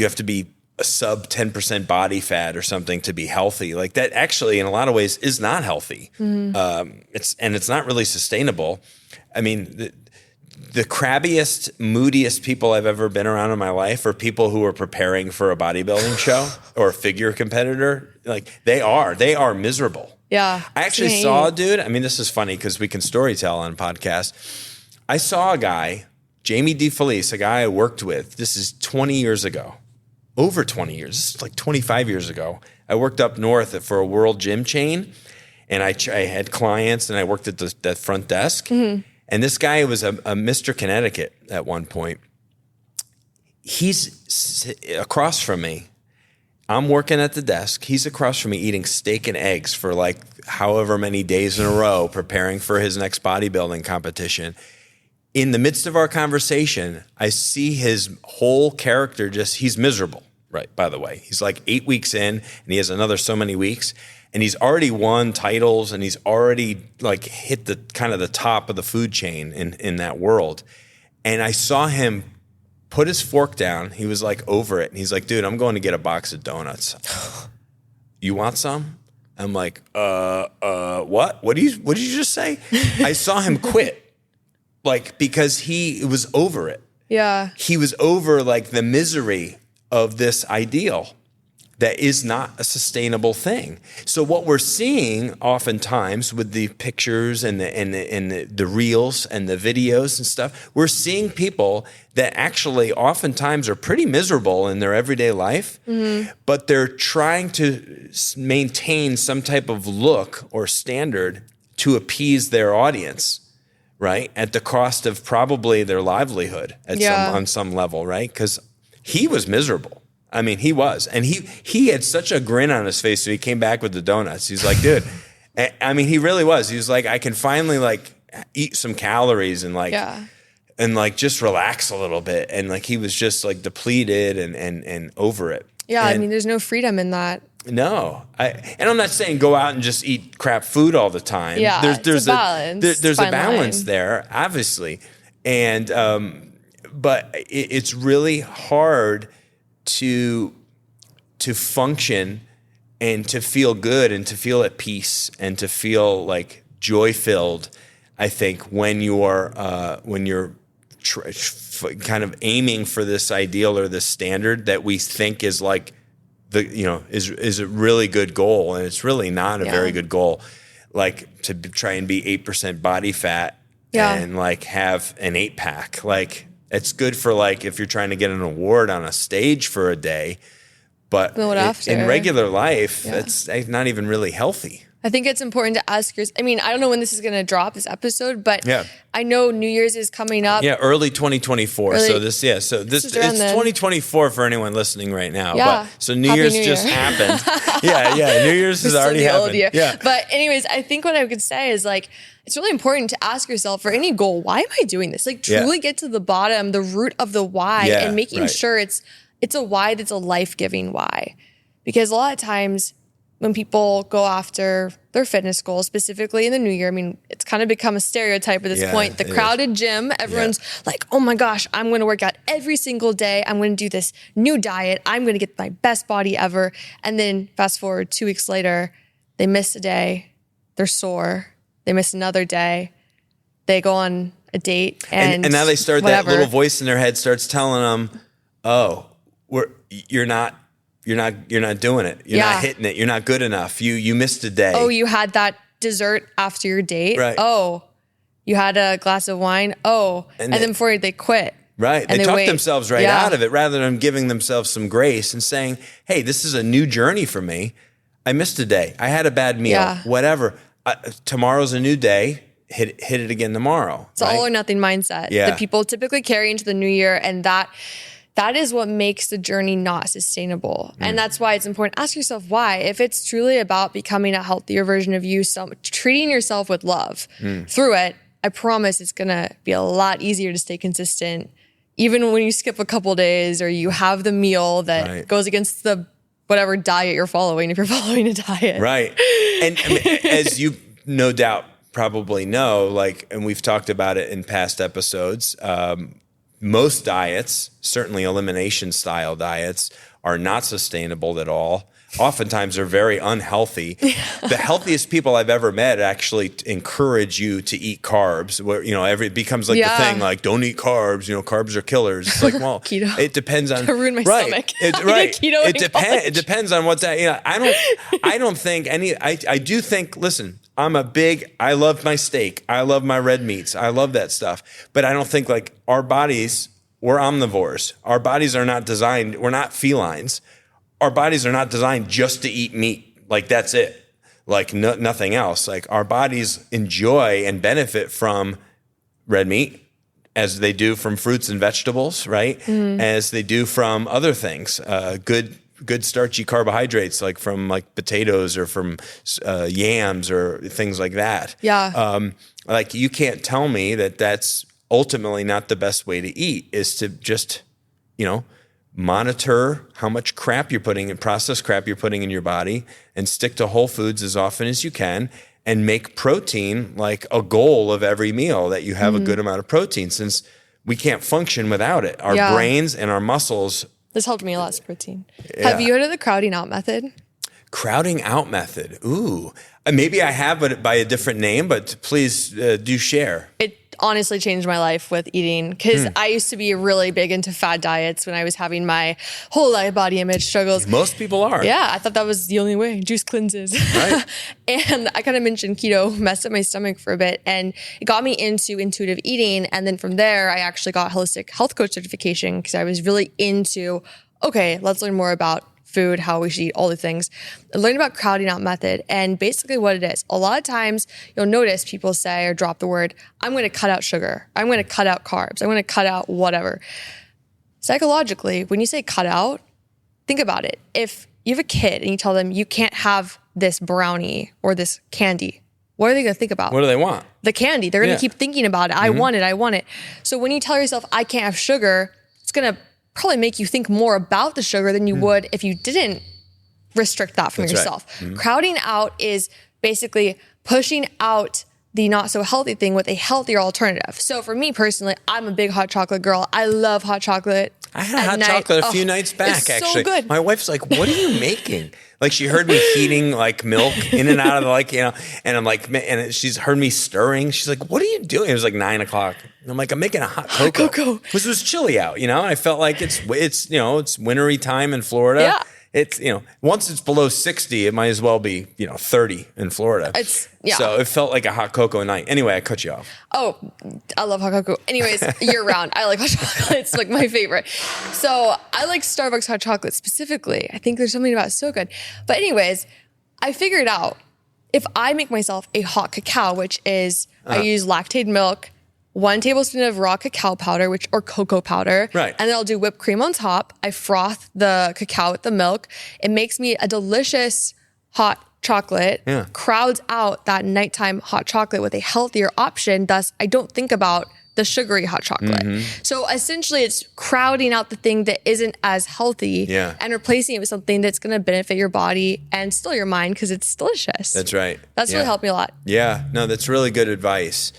have to be a sub 10% body fat or something to be healthy. Like that actually in a lot of ways is not healthy. Mm-hmm. It's not really sustainable. I mean, the crabbiest, moodiest people I've ever been around in my life are people who are preparing for a bodybuilding show or a figure competitor. Like they are miserable. Yeah. I actually saw a dude. I mean, this is funny because we can storytell on podcasts. I saw a guy, Jamie DeFelice, a guy I worked with. This is 20 years ago. over 20 years. This is like 25 years ago. I worked up north for a world gym chain, and I had clients, and I worked at the front desk. And this guy was a Mr. Connecticut at one point. He's across from me. I'm working at the desk. He's across from me eating steak and eggs for like however many days in a row, preparing for his next bodybuilding competition. In the midst of our conversation, I see his whole character he's miserable, right? By the way, he's like 8 weeks in, and he has another so many weeks, and he's already won titles, and he's already like hit the kind of the top of the food chain in that world. And I saw him put his fork down. He was like over it. And he's like, dude, I'm going to get a box of donuts. You want some? I'm like, what? What did you just say? I saw him quit. Like, because he was over it. Yeah. He was over like the misery of this ideal that is not a sustainable thing. So what we're seeing oftentimes with the pictures and the reels and the videos and stuff, we're seeing people that actually oftentimes are pretty miserable in their everyday life, but they're trying to maintain some type of look or standard to appease their audience, right? At the cost of probably their livelihood on some level, right? Because he was miserable. I mean, he was. And he had such a grin on his face when he came back with the donuts. He's like, dude, I mean, he really was. He was like, I can finally like eat some calories and like, and like just relax a little bit. And like, he was just like depleted and over it. Yeah. And I mean, there's no freedom in that. No. And I'm not saying go out and just eat crap food all the time. Yeah. There's a balance. There's a balance line there, obviously. And, but it's really hard to function and to feel good and to feel at peace and to feel like joy-filled, I think, when you're kind of aiming for this ideal or this standard that we think is like is a really good goal, and it's really not a very good goal. Like to try and be 8% body fat and like have an 8-pack, like. It's good for like if you're trying to get an award on a stage for a day, but in regular life, it's not even really healthy. I think it's important to ask yourself. I mean, I don't know when this is going to drop, this episode, but I know New Year's is coming up. Yeah, early 2024. So this it's 2024 for anyone listening right now. Yeah. But so New Year's just happened. New Year's has already happened. Yeah. But anyways, I think what I could say is like, it's really important to ask yourself for any goal, why am I doing this? Like truly get to the bottom, the root of the why, and making sure it's a why that's a life-giving why. Because a lot of times when people go after their fitness goals, specifically in the new year, I mean, it's kind of become a stereotype at this point. The crowded gym, everyone's like, oh my gosh, I'm going to work out every single day. I'm going to do this new diet. I'm going to get my best body ever. And then fast forward 2 weeks later, they miss a day. They're sore. They miss another day. They go on a date and now they start that little voice in their head starts telling them, "Oh, you're not doing it. You're not hitting it. You're not good enough. You missed a day. Oh, you had that dessert after your date. Right. Oh, you had a glass of wine. Oh, and then before they quit. Right. They talk themselves out of it rather than giving themselves some grace and saying, "Hey, this is a new journey for me. I missed a day. I had a bad meal. Whatever." Tomorrow's a new day. Hit it again tomorrow. It's all or nothing mindset that people typically carry into the new year, and that is what makes the journey not sustainable. And that's why it's important. Ask yourself why. If it's truly about becoming a healthier version of you, treating yourself with love through it, I promise it's gonna be a lot easier to stay consistent, even when you skip a couple days or you have the meal that goes against the whatever diet you're following, if you're following a diet. Right. And I mean, as you no doubt probably know, like, and we've talked about it in past episodes, most diets, certainly elimination style diets, are not sustainable at all. Oftentimes are very unhealthy. The healthiest people I've ever met actually encourage you to eat carbs, where, it becomes like the thing, like, don't eat carbs, carbs are killers. It's like, well, keto. It depends on ruin my stomach. It depends on what that, I don't think I do think, listen, I love my steak. I love my red meats. I love that stuff. But I don't think like our bodies we're omnivores. Our bodies are not designed, we're not felines. Our bodies are not designed just to eat meat. Like that's it. Like nothing else. Like our bodies enjoy and benefit from red meat as they do from fruits and vegetables, right? As they do from other things, good starchy carbohydrates, like from like potatoes or from yams or things like that. Yeah. Like you can't tell me that that's ultimately not the best way to eat, is to just, monitor how much crap you're putting in, processed crap you're putting in your body, and stick to whole foods as often as you can, and make protein like a goal of every meal, that you have a good amount of protein, since we can't function without it. Our brains and our muscles. This helped me a lot, protein. Yeah. Have you heard of the crowding out method? Crowding out method. Ooh. Maybe I have, but by a different name, but please do share. It honestly changed my life with eating, because I used to be really big into fad diets when I was having my whole life body image struggles. Most people are. Yeah, I thought that was the only way. Juice cleanses. Right. And I kind of mentioned keto messed up my stomach for a bit, and it got me into intuitive eating. And then from there, I actually got holistic health coach certification, because I was really into, okay, let's learn more about food, how we should eat, all the things. I learned about crowding out method, and basically what it is. A lot of times you'll notice people say or drop the word, I'm going to cut out sugar. I'm going to cut out carbs. I'm going to cut out whatever. Psychologically, when you say cut out, think about it. If you have a kid and you tell them you can't have this brownie or this candy, what are they going to think about? What do they want? The candy. They're going to keep thinking about it. I want it. I want it. So when you tell yourself, I can't have sugar, it's going to probably make you think more about the sugar than you would if you didn't restrict that from yourself. Right. Crowding out is basically pushing out the not so healthy thing with a healthier alternative. So for me personally, I'm a big hot chocolate girl. I love hot chocolate. I had hot chocolate a few nights back, it's actually. So good. My wife's like, what are you making? Like she heard me heating like milk in and out of the and I'm like, and she's heard me stirring. She's like, what are you doing? It was like 9:00. And I'm like, I'm making a hot cocoa. Because it was chilly out, I felt like it's wintry time in Florida. Yeah. It's, once it's below 60, it might as well be, 30 in Florida. So it felt like a hot cocoa night. Anyway, I cut you off. Oh, I love hot cocoa. Anyways, year round, I like hot chocolate. It's like my favorite. So I like Starbucks hot chocolate specifically. I think there's something about it so good. But anyways, I figured out if I make myself a hot cacao, which is I use lactate milk, 1 tablespoon of raw cacao powder, or cocoa powder. Right. And then I'll do whipped cream on top. I froth the cacao with the milk. It makes me a delicious hot chocolate. Yeah. Crowds out that nighttime hot chocolate with a healthier option. Thus, I don't think about the sugary hot chocolate. So essentially, it's crowding out the thing that isn't as healthy and replacing it with something that's going to benefit your body and still your mind, because it's delicious. That's right. That's really helped me a lot. Yeah. No, that's really good advice.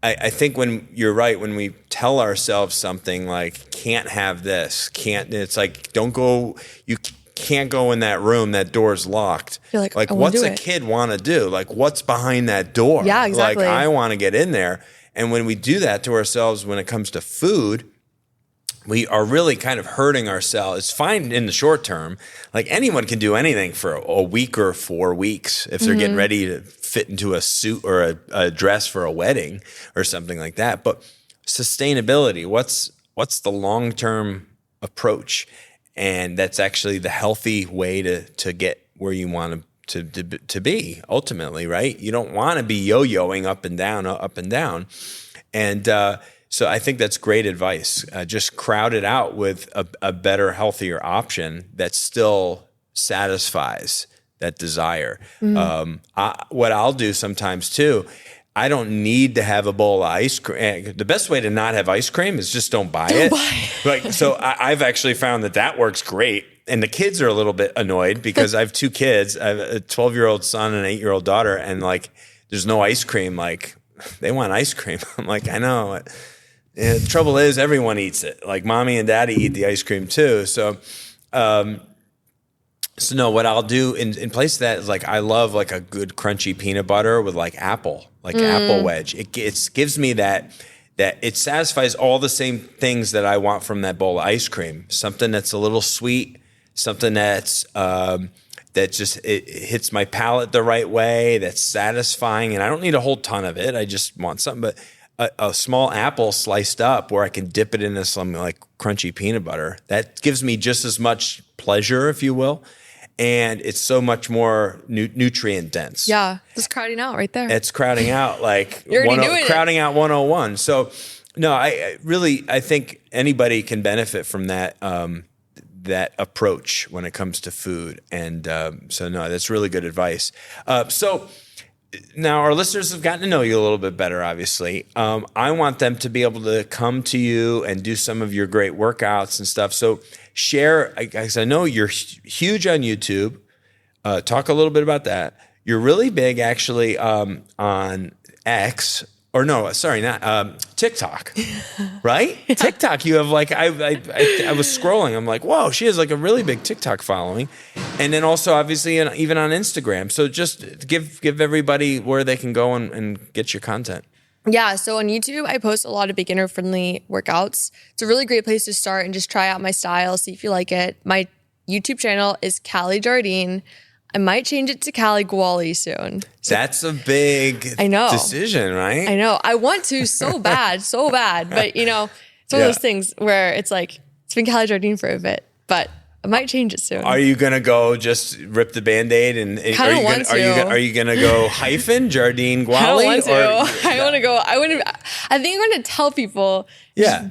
I think when you're right, when we tell ourselves something like, can't have this, it's like, you can't go in that room, that door's locked. You're like what's a kid want to do? Like, what's behind that door? Yeah, exactly. Like, I want to get in there. And when we do that to ourselves, when it comes to food, we are really kind of hurting ourselves. It's fine in the short term. Like anyone can do anything for a week or 4 weeks if they're getting ready to fit into a suit or a dress for a wedding or something like that. But sustainability, what's the long-term approach? And that's actually the healthy way to get where you want to be ultimately, right? You don't want to be yo-yoing up and down. And so I think that's great advice. Just crowd it out with a better, healthier option that still satisfies that desire. What I'll do sometimes too, I don't need to have a bowl of ice cream. The best way to not have ice cream is just don't buy it. Like, so I've actually found that works great. And the kids are a little bit annoyed because I have 2 kids. I have a 12-year-old son and an 8-year-old daughter. And like, there's no ice cream. Like, they want ice cream. I'm like, I know. And the trouble is everyone eats it. Like mommy and daddy eat the ice cream too. So no, what I'll do in place of that is like, I love like a good crunchy peanut butter with like apple wedge. It gives me that it satisfies all the same things that I want from that bowl of ice cream. Something that's a little sweet, something that's that just it hits my palate the right way, that's satisfying, and I don't need a whole ton of it. I just want something, but a small apple sliced up where I can dip it into some like crunchy peanut butter. That gives me just as much pleasure, if you will. And it's so much more nutrient dense. Yeah. Just crowding out right there. It's crowding out like You're already doing crowding out 101. So no, I think anybody can benefit from that, that approach when it comes to food. And so no, that's really good advice. So now our listeners have gotten to know you a little bit better, obviously. I want them to be able to come to you and do some of your great workouts and stuff. So share, guys, I know you're huge on YouTube. Talk a little bit about that. You're really big actually on X. Or no, sorry, not TikTok, right? Yeah. TikTok, you have like, I was scrolling. I'm like, whoa, she has like a really big TikTok following. And then also obviously even on Instagram. So just give everybody where they can go and get your content. Yeah, so on YouTube, I post a lot of beginner-friendly workouts. It's a really great place to start and just try out my style, see if you like it. My YouTube channel is Callie Jardine. I might change it to Callie Gwali soon. So that's a big decision, right? I know. I want to so bad. But, it's one of those things where it's like, it's been Callie Jardine for a bit, but I might change it soon. Are you going to go just rip the Band-Aid? And are you going to go hyphen Jardine Gwali? I don't want to. I want to go. I think I'm going to tell people,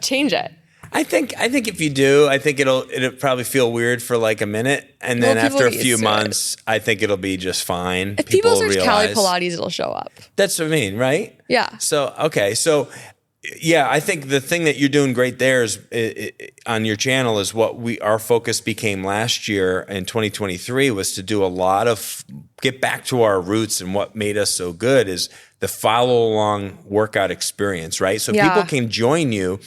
change it. I think if you do, I think it'll probably feel weird for like a minute, and then after a few months, I think it'll be just fine. If people search Callie Pilates, it'll show up. That's what I mean, right? Yeah. So yeah, I think the thing that you're doing great there is on your channel is what our focus became last year in 2023 was to do a lot of get back to our roots, and what made us so good is the follow along workout experience, right? So people can join you.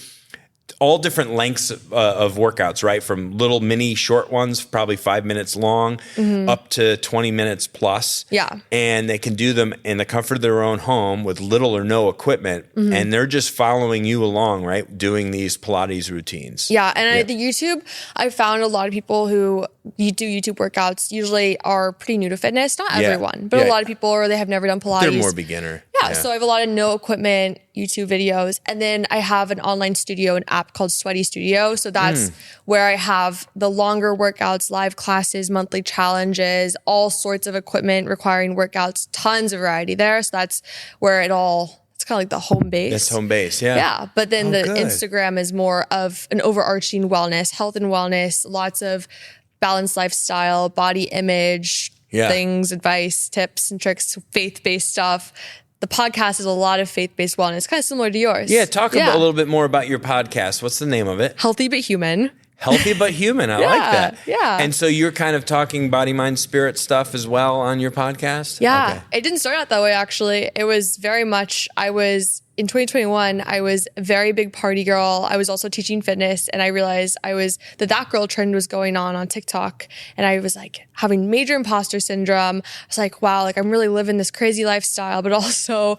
All different lengths of workouts, right? From little mini short ones, probably 5 minutes long, up to 20 minutes plus. Yeah. And they can do them in the comfort of their own home with little or no equipment. And they're just following you along, right? Doing these Pilates routines. Yeah. And the YouTube, I found a lot of people who do YouTube workouts usually are pretty new to fitness. Not everyone, but a lot of people, or they have never done Pilates. They're more beginner. Yeah. So I have a lot of no equipment YouTube videos. And then I have an online studio, an app called Sweaty Studio. So that's where I have the longer workouts, live classes, monthly challenges, all sorts of equipment requiring workouts, tons of variety there. So that's where it's kind of like the home base. That's home base, yeah. Yeah, but then Instagram is more of an overarching wellness, health and wellness, lots of balanced lifestyle, body image, things, advice, tips and tricks, faith-based stuff. The podcast is a lot of faith-based wellness, kind of similar to yours. Yeah, talk a little bit more about your podcast. What's the name of it? Healthy But Human. Healthy But Human. I like that. Yeah. And so you're kind of talking body, mind, spirit stuff as well on your podcast? Yeah. Okay. It didn't start out that way, actually. It was very much, in 2021, I was a very big party girl. I was also teaching fitness, and I realized that girl trend was going on TikTok. And I was like having major imposter syndrome. I was like, wow, like I'm really living this crazy lifestyle, but also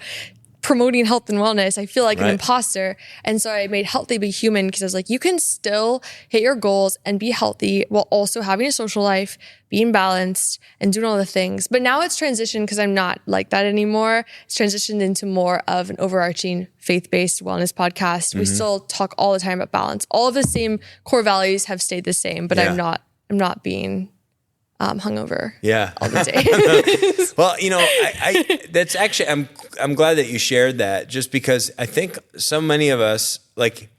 promoting health and wellness. I feel like an imposter. And so I made Healthy But Human because I was like, you can still hit your goals and be healthy while also having a social life, being balanced and doing all the things. But now it's transitioned because I'm not like that anymore. It's transitioned into more of an overarching faith-based wellness podcast. We still talk all the time about balance. All of the same core values have stayed the same, but I'm not being hungover all the day. Well, I that's actually, I'm glad that you shared that, just because I think so many of us, like,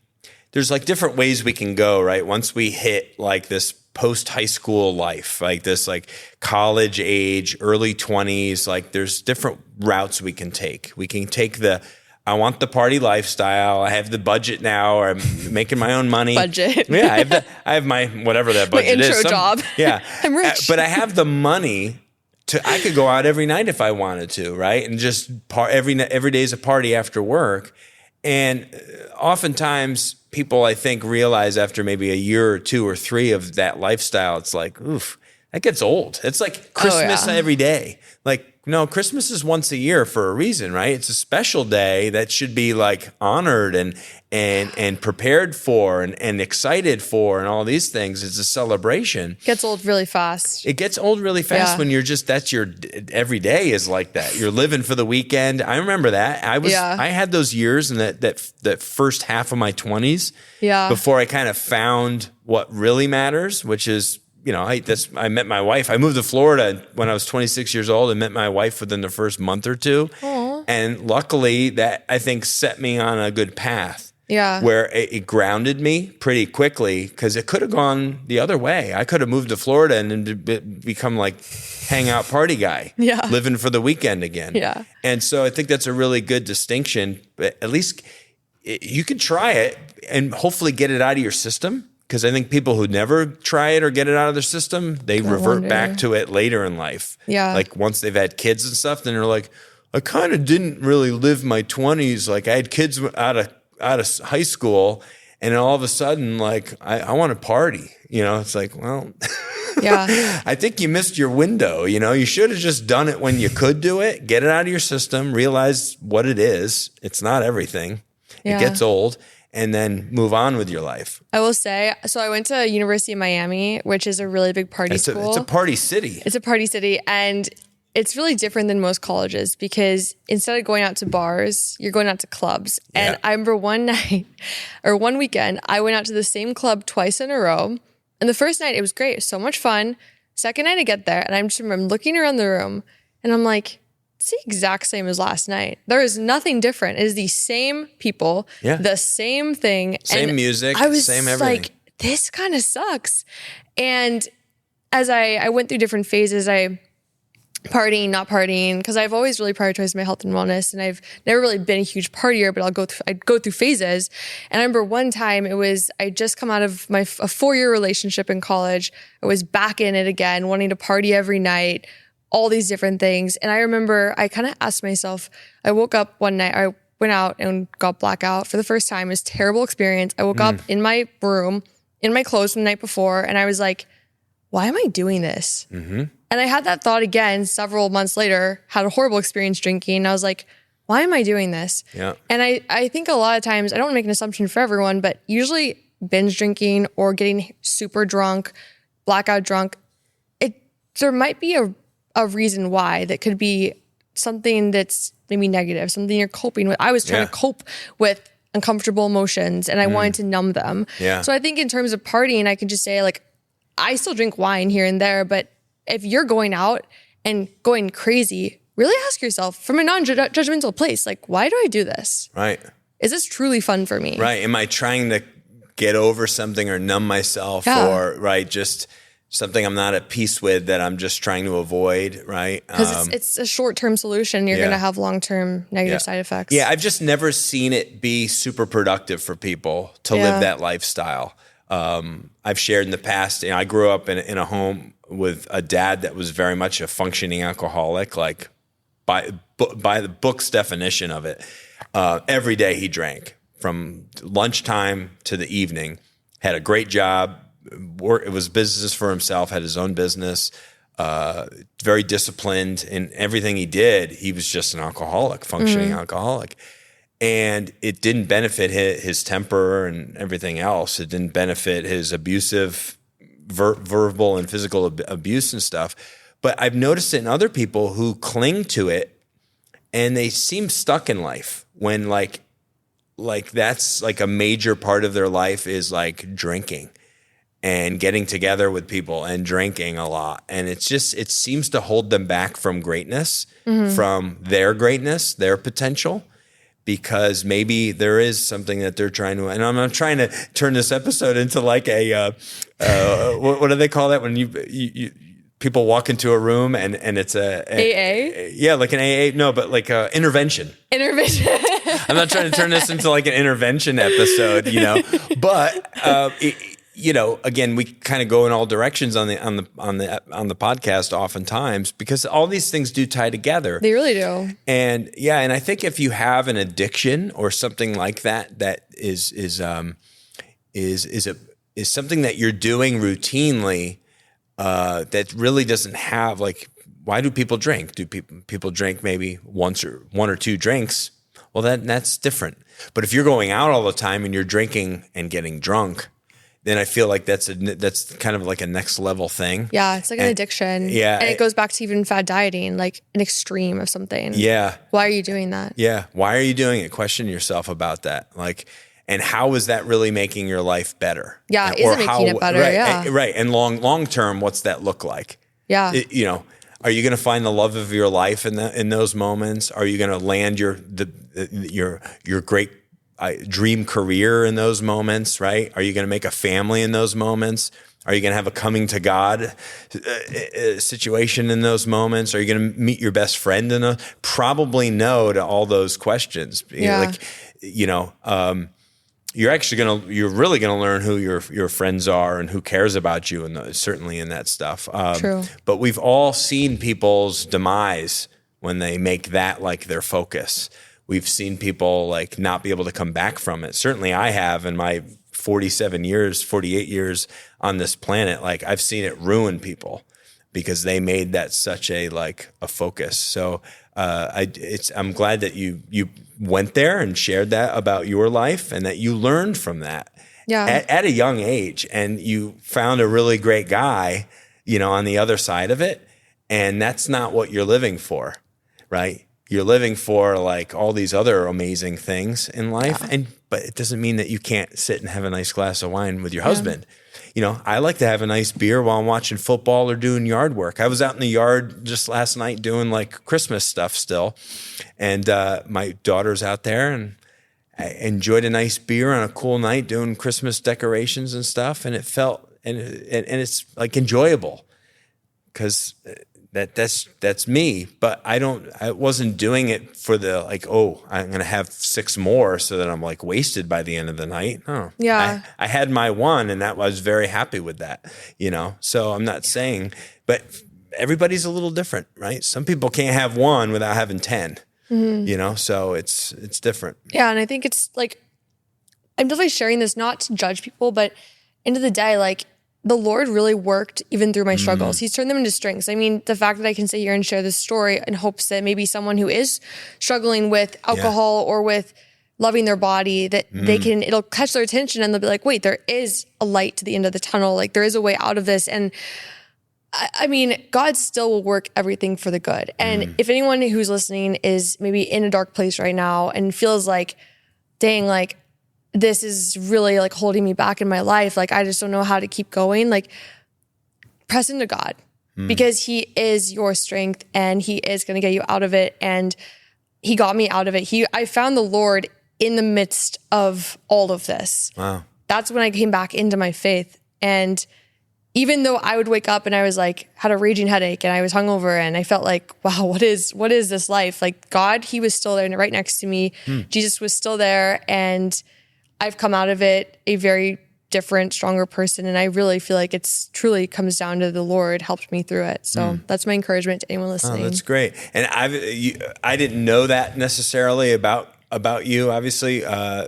there's like different ways we can go, right? Once we hit like this post-high school life, like this like college age, early 20s, like there's different routes we can take. We can take I want the party lifestyle. I have the budget now, or I'm making my own money. Budget. Yeah, I have my, whatever that budget is. My intro job. Yeah. I'm rich. But I have the money I could go out every night if I wanted to, right? And just every day is a party after work. And oftentimes people, I think, realize after maybe a year or 2 or 3 of that lifestyle, it's like, oof, that gets old. It's like Christmas every day. Like no, Christmas is once a year for a reason, right? It's a special day that should be like honored and prepared for and excited for and all these things. It's a celebration. Gets old really fast. It gets old really fast Yeah. when you're just, that's your, every day is like that. You're living for the weekend. I remember that. I had those years in that first half of my 20s before I kind of found what really matters, which is, you know, I met my wife. I moved to Florida when I was 26 years old and met my wife within the first month or two. Aww. And luckily that I think set me on a good path. Yeah. Where it grounded me pretty quickly, because it could have gone the other way. I could have moved to Florida and become like hangout party guy, living for the weekend again. Yeah. And so I think that's a really good distinction. But at least you can try it and hopefully get it out of your system. Because I think people who never try it or get it out of their system, they revert back to it later in life. Yeah. Like once they've had kids and stuff, then they're like, I kind of didn't really live my 20s. Like I had kids out of high school, and then all of a sudden, like I want to party. You know, it's like, well, yeah. I think you missed your window. You know, you should have just done it when you could do it. Get it out of your system. Realize what it is. It's not everything. Yeah. It gets old. And then move on with your life. I will say, so I went to University of Miami, which is a really big party school. It's a party city. It's a party city. And it's really different than most colleges because instead of going out to bars, you're going out to clubs. Yeah. And I remember one weekend, I went out to the same club twice in a row. And the first night, it was great. It was so much fun. Second night, I get there and I just remember looking around the room and I'm like, it's the exact same as last night. There is nothing different. It is the same people, the same thing. Same music, I was same everything. like, this kind of sucks. And as I went through different phases, I partying, not partying, because I've always really prioritized my health and wellness, and I've never really been a huge partier, but I'd go through phases. And I remember one time I just come out of a 4-year relationship in college. I was back in it again, wanting to party every night, all these different things. And I remember I kind of asked myself, I woke up one night, I went out and got blackout for the first time. It was a terrible experience. I woke up in my room, in my clothes from the night before, and I was like, why am I doing this? Mm-hmm. And I had that thought again several months later, had a horrible experience drinking. And I was like, why am I doing this? Yeah. And I think a lot of times, I don't want to make an assumption for everyone, but usually binge drinking or getting super drunk, blackout drunk, there might be a reason why. That could be something that's maybe negative, something you're coping with. I was trying to cope with uncomfortable emotions and I wanted to numb them. Yeah. So I think in terms of partying, I can just say like, I still drink wine here and there, but if you're going out and going crazy, really ask yourself from a non-judgmental place, like, why do I do this? Right. Is this truly fun for me? Right. Am I trying to get over something or numb myself or just something I'm not at peace with that I'm just trying to avoid, right? Because it's a short-term solution. You're going to have long-term negative side effects. Yeah, I've just never seen it be super productive for people to live that lifestyle. I've shared in the past, I grew up in a home with a dad that was very much a functioning alcoholic, like by the book's definition of it. Every day he drank from lunchtime to the evening, had a great job. It was business for himself, had his own business, very disciplined in everything he did. He was just an alcoholic, functioning alcoholic. And it didn't benefit his temper and everything else. It didn't benefit his abusive, verbal and physical abuse and stuff. But I've noticed it in other people who cling to it and they seem stuck in life when like that's like a major part of their life is like drinking and getting together with people and drinking a lot. And it seems to hold them back from greatness, from their greatness, their potential, because maybe there is something that they're trying to, and I'm not trying to turn this episode into like a, what do they call that when you people walk into a room and it's a AA? Yeah, like an AA. No, but like a intervention. Intervention. I'm not trying to turn this into like an intervention episode, but, again, we kind of go in all directions on the podcast oftentimes because all these things do tie together. They really do. And and I think if you have an addiction or something like that is something that you're doing routinely that really doesn't have like why do people drink? Do people drink maybe one or two drinks? Well, that's different. But if you're going out all the time and you're drinking and getting drunk, then I feel like that's kind of like a next level thing. Yeah, it's like an addiction. Yeah. And it goes back to even fad dieting, like an extreme of something. Yeah. Why are you doing that? Yeah. Why are you doing it? Question yourself about that. Like, and how is that really making your life better? Yeah, is it making it better? Right, yeah. Right. And long term, what's that look like? Yeah. Are you going to find the love of your life in those moments? Are you going to land your great dream career in those moments, right? Are you going to make a family in those moments? Are you going to have a coming to God situation in those moments? Are you going to meet your best friend in a? Probably no to all those questions. Yeah. You're really going to learn who your friends are and who cares about you, and certainly in that stuff. True. But we've all seen people's demise when they make that like their focus. We've seen people like not be able to come back from it. Certainly I have in my 48 years on this planet. Like I've seen it ruin people because they made that such a focus. So I'm glad that you went there and shared that about your life and that you learned from that at a young age, and you found a really great guy, on the other side of it. And that's not what you're living for, right? You're living for like all these other amazing things in life. But it doesn't mean that you can't sit and have a nice glass of wine with your husband. I like to have a nice beer while I'm watching football or doing yard work. I was out in the yard just last night doing like Christmas stuff still. And my daughter's out there, and I enjoyed a nice beer on a cool night doing Christmas decorations and stuff. And it felt, and it's like enjoyable because that's me, but I wasn't doing it for the I'm going to have 6 more so that I'm like wasted by the end of the night. Oh, yeah. I had my one, and I was very happy with that, so I'm not saying, but everybody's a little different, right? Some people can't have one without having 10, so it's different. Yeah. And I think it's like, I'm definitely sharing this not to judge people, but end of the day, like, the Lord really worked even through my struggles. He's turned them into strengths. I mean, the fact that I can sit here and share this story in hopes that maybe someone who is struggling with alcohol or with loving their body, that it'll catch their attention and they'll be like, wait, there is a light to the end of the tunnel. Like there is a way out of this. And I mean, God still will work everything for the good. And if anyone who's listening is maybe in a dark place right now and feels like, dang, like, this is really like holding me back in my life. Like, I just don't know how to keep going. Like, press into God because He is your strength and He is going to get you out of it. And He got me out of it. I found the Lord in the midst of all of this. Wow. That's when I came back into my faith. And even though I would wake up and I was like, had a raging headache and I was hungover and I felt like, wow, what is this life? Like God, He was still there and right next to me. Jesus was still there. And I've come out of it a very different, stronger person. And I really feel like it's truly comes down to the Lord helped me through it. So that's my encouragement to anyone listening. Oh, that's great. And I didn't know that necessarily about you, obviously,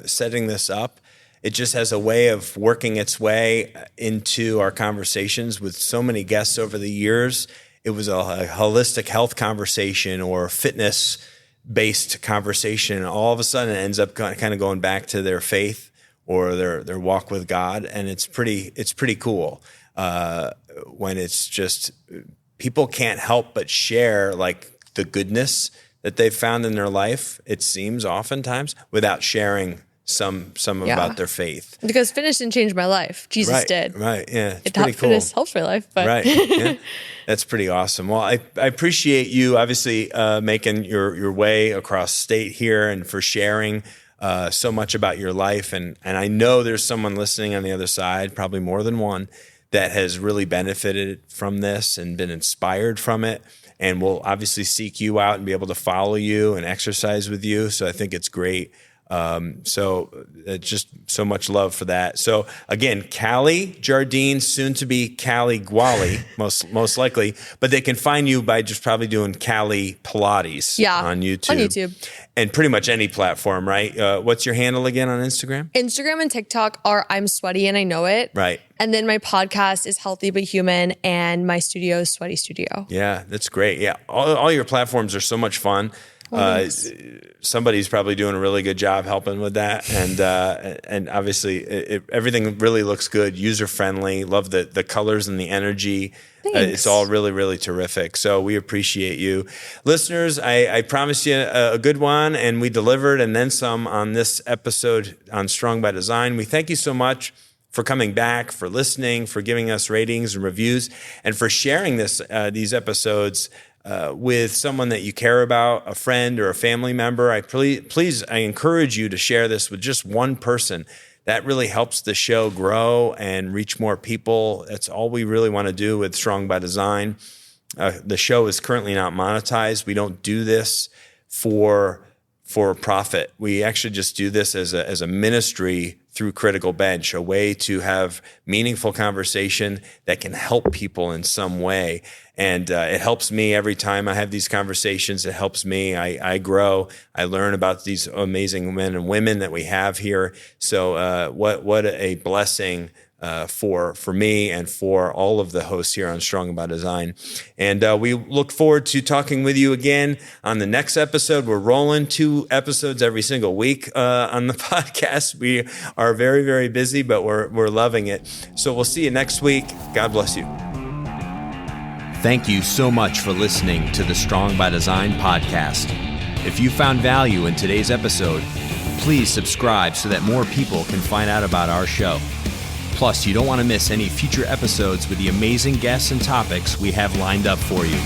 setting this up. It just has a way of working its way into our conversations with so many guests over the years. It was a holistic health conversation or fitness-based conversation. All of a sudden, it ends up kind of going back to their faith or their walk with God, and it's pretty cool when it's just people can't help but share like the goodness that they've found in their life. It seems oftentimes without sharing some about their faith. Because fitness didn't change my life. Jesus did. Right. Yeah. It's it pretty cool. Fitness helps my life. But. Right. Yeah. That's pretty awesome. Well, I appreciate you obviously making your way across state here and for sharing so much about your life. And I know there's someone listening on the other side, probably more than one, that has really benefited from this and been inspired from it. And will obviously seek you out and be able to follow you and exercise with you. So I think it's great So just so much love for that. So again, Callie Jardine, soon to be Callie Guali, most likely, but they can find you by just probably doing Callie Pilates on YouTube. On YouTube. And pretty much any platform, right? What's your handle again on Instagram? Instagram and TikTok are I'm Sweaty and I Know It. Right. And then my podcast is Healthy But Human, and my studio is Sweaty Studio. Yeah, that's great. Yeah, all your platforms are so much fun. Somebody's probably doing a really good job helping with that, and obviously everything really looks good, user friendly. Love the colors and the energy. It's all really, really terrific. So we appreciate you, listeners. I promised you a good one, and we delivered, and then some on this episode on Strong by Design. We thank you so much for coming back, for listening, for giving us ratings and reviews, and for sharing these episodes with someone that you care about, a friend or a family member. I encourage you to share this with just one person. That really helps the show grow and reach more people. That's all we really want to do with Strong by Design. The show is currently not monetized. We don't do this for profit. We actually just do this as a ministry through Critical Bench, a way to have meaningful conversation that can help people in some way. And it helps me every time I have these conversations. It helps me. I grow. I learn about these amazing men and women that we have here. So what a blessing for me and for all of the hosts here on Strong by Design. And we look forward to talking with you again on the next episode. We're rolling 2 episodes every single week on the podcast. We are very, very busy, but we're loving it. So we'll see you next week. God bless you. Thank you so much for listening to the Strong by Design podcast. If you found value in today's episode, please subscribe so that more people can find out about our show. Plus, you don't want to miss any future episodes with the amazing guests and topics we have lined up for you.